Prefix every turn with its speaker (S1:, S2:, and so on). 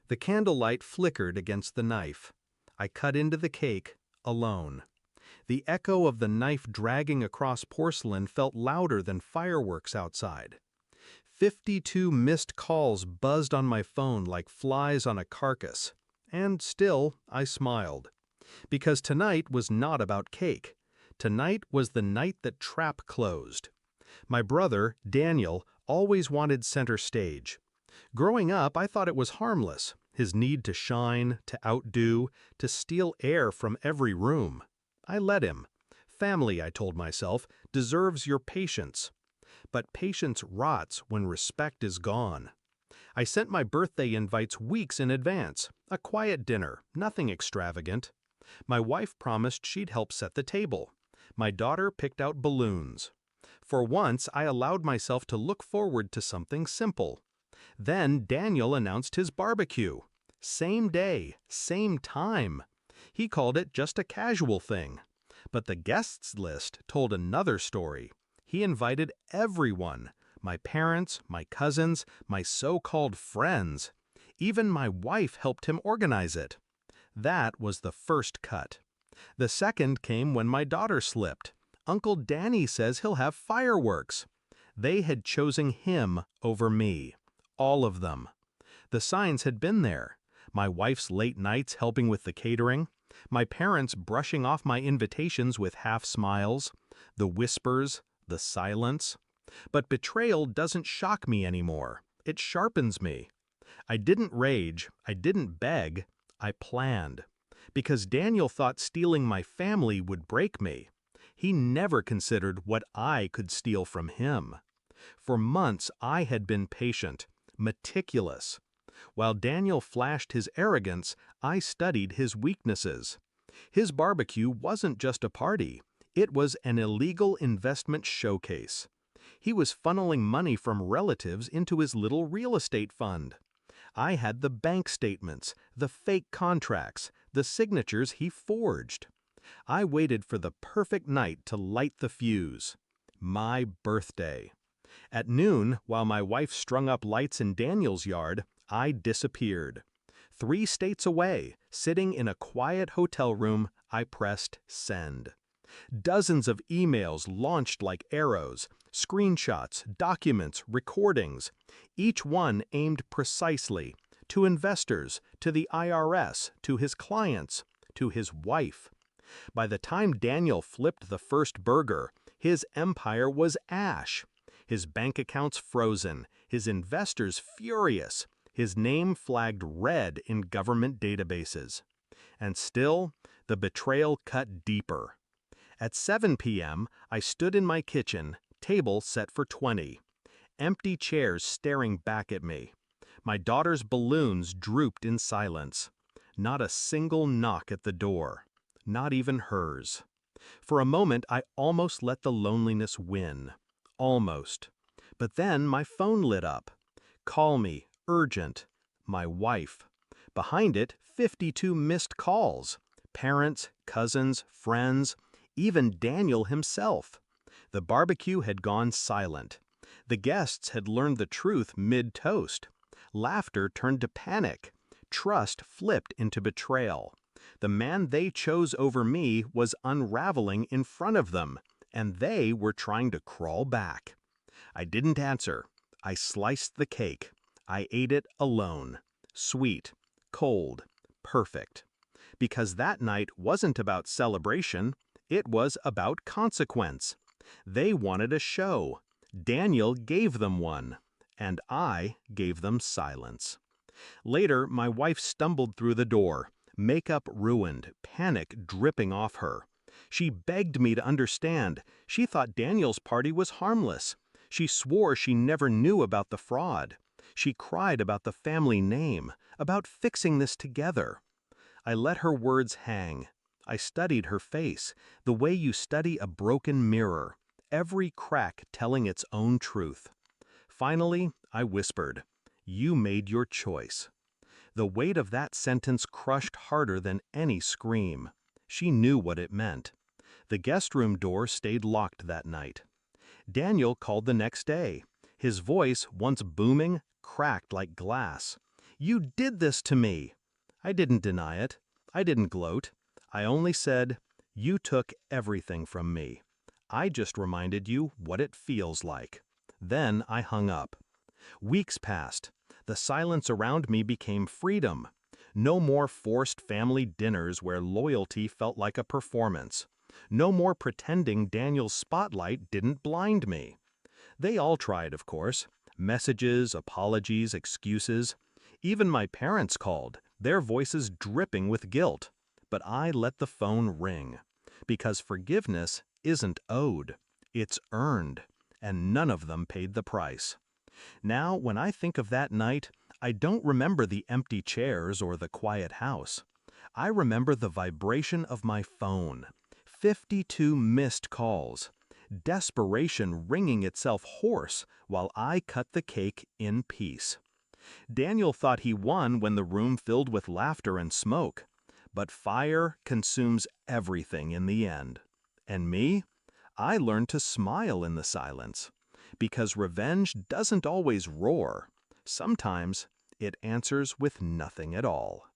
S1: The candlelight flickered against the knife. I cut into the cake, alone. The echo of the knife dragging across porcelain felt louder than fireworks outside. 52 missed calls buzzed on my phone like flies on a carcass. And still, I smiled. Because tonight was not about cake. Tonight was the night that Trap closed. My brother, Daniel, always wanted center stage. Growing up, I thought it was harmless, his need to shine, to outdo, to steal air from every room. I let him. Family, I told myself, deserves your patience. But patience rots when respect is gone. I sent my birthday invites weeks in advance, a quiet dinner, nothing extravagant. My wife promised she'd help set the table. My daughter picked out balloons. For once, I allowed myself to look forward to something simple. Then Daniel announced his barbecue. Same day, same time. He called it just a casual thing. But the guests list told another story. He invited everyone, my parents, my cousins, my so-called friends. Even my wife helped him organize it. That was the first cut. The second came when my daughter slipped. Uncle Danny says he'll have fireworks. They had chosen him over me. All of them. The signs had been there. My wife's late nights helping with the catering. My parents brushing off my invitations with half smiles. The whispers, the silence. But betrayal doesn't shock me anymore. It sharpens me. I didn't rage. I didn't beg. I planned. Because Daniel thought stealing my family would break me. He never considered what I could steal from him. For months I had been patient, meticulous. While Daniel flashed his arrogance, I studied his weaknesses. His barbecue wasn't just a party. It was an illegal investment showcase. He was funneling money from relatives into his little real estate fund. I had the bank statements, the fake contracts, the signatures he forged. I waited for the perfect night to light the fuse. My birthday. At noon, while my wife strung up lights in Daniel's yard, I disappeared. 3 states away, sitting in a quiet hotel room, I pressed send. Dozens of emails launched like arrows, screenshots, documents, recordings, each one aimed precisely to investors, to the IRS, to his clients, to his wife. By the time Daniel flipped the first burger, his empire was ash. His bank accounts frozen, his investors furious, his name flagged red in government databases. And still, the betrayal cut deeper. At 7 p.m., I stood in my kitchen, table set for 20. Empty chairs staring back at me. My daughter's balloons drooped in silence. Not a single knock at the door. Not even hers. For a moment, I almost let the loneliness win. Almost. But then my phone lit up. Call me, urgent. My wife. Behind it, 52 missed calls. Parents, cousins, friends, even Daniel himself. The barbecue had gone silent. The guests had learned the truth mid-toast. Laughter turned to panic. Trust flipped into betrayal. The man they chose over me was unraveling in front of them, and they were trying to crawl back. I didn't answer. I sliced the cake. I ate it alone. Sweet, cold, perfect. Because that night wasn't about celebration. It was about consequence. They wanted a show. Daniel gave them one. And I gave them silence. Later, my wife stumbled through the door, makeup ruined, panic dripping off her. She begged me to understand. She thought Daniel's party was harmless. She swore she never knew about the fraud. She cried about the family name, about fixing this together. I let her words hang. I studied her face, the way you study a broken mirror, every crack telling its own truth. Finally, I whispered, "You made your choice." The weight of that sentence crushed harder than any scream. She knew what it meant. The guest room door stayed locked that night. Daniel called the next day. His voice, once booming, cracked like glass. "You did this to me." I didn't deny it. I didn't gloat. I only said, "You took everything from me. I just reminded you what it feels like." Then I hung up. Weeks passed. The silence around me became freedom. No more forced family dinners where loyalty felt like a performance. No more pretending Daniel's spotlight didn't blind me. They all tried, of course. Messages, apologies, excuses. Even my parents called, their voices dripping with guilt. But I let the phone ring. Because forgiveness isn't owed. It's earned. And none of them paid the price. Now, when I think of that night, I don't remember the empty chairs or the quiet house. I remember the vibration of my phone. 52 missed calls. Desperation wringing itself hoarse while I cut the cake in peace. Daniel thought he won when the room filled with laughter and smoke. But fire consumes everything in the end. And me? I learned to smile in the silence. Because revenge doesn't always roar. Sometimes it answers with nothing at all.